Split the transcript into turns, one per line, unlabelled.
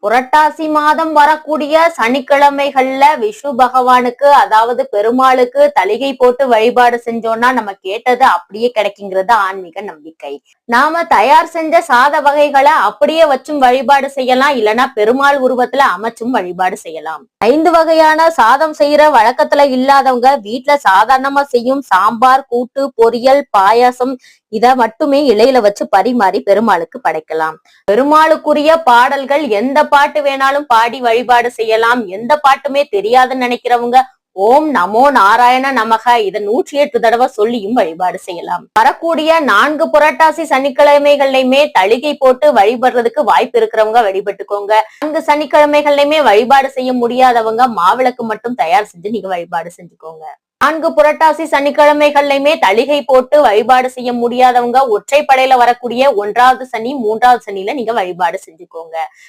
புரட்டாசி மாதம் வரக்கூடிய சனிக்கிழமைகள்ல விஷ்ணு பகவானுக்கு, அதாவது பெருமாளுக்கு தளிகை போட்டு வழிபாடு செஞ்சோம்னா நம்ம கேட்டது அப்படியே கிடைக்குங்கிறது ஆன்மீக நம்பிக்கை. நாம தயார் செஞ்ச சாத வகைகளை அப்படியே வச்சும் வழிபாடு செய்யலாம், இல்லைன்னா பெருமாள் உருவத்துல அமைச்சும் வழிபாடு செய்யலாம். 5 வகையான சாதம் செய்யற வழக்கத்துல இல்லாதவங்க வீட்டுல சாதாரணமா செய்யும் சாம்பார், கூட்டு, பொரியல், பாயாசம் இத மட்டுமே இலையில வச்சு பரிமாறி பெருமாளுக்கு படைக்கலாம். பெருமாளுக்குரிய பாடல்கள் எந்த பாட்டு வேணாலும் பாடி வழிபாடு செய்யலாம். எந்த பாட்டுமே தெரியாதுன்னு நினைக்கிறவங்க ஓம் நமோ நாராயண நமக இத 108 தடவை சொல்லியும் வழிபாடு செய்யலாம். வரக்கூடிய 4 புரட்டாசி சனிக்கிழமைகள்லயுமே தளிகை போட்டு வழிபடுறதுக்கு வாய்ப்பு இருக்கிறவங்க வழிபட்டுக்கோங்க. 4 சனிக்கிழமைகள்லயுமே வழிபாடு செய்ய முடியாதவங்க மாவிளக்கு மட்டும் தயார் செஞ்சு நீங்க வழிபாடு செஞ்சுக்கோங்க. 4 புரட்டாசி சனிக்கிழமைகள்லயுமே தளிகை போட்டு வழிபாடு செய்ய முடியாதவங்க ஒற்றைப்படையில வரக்கூடிய 1வது சனி, 3வது சனியில நீங்க வழிபாடு செஞ்சுக்கோங்க.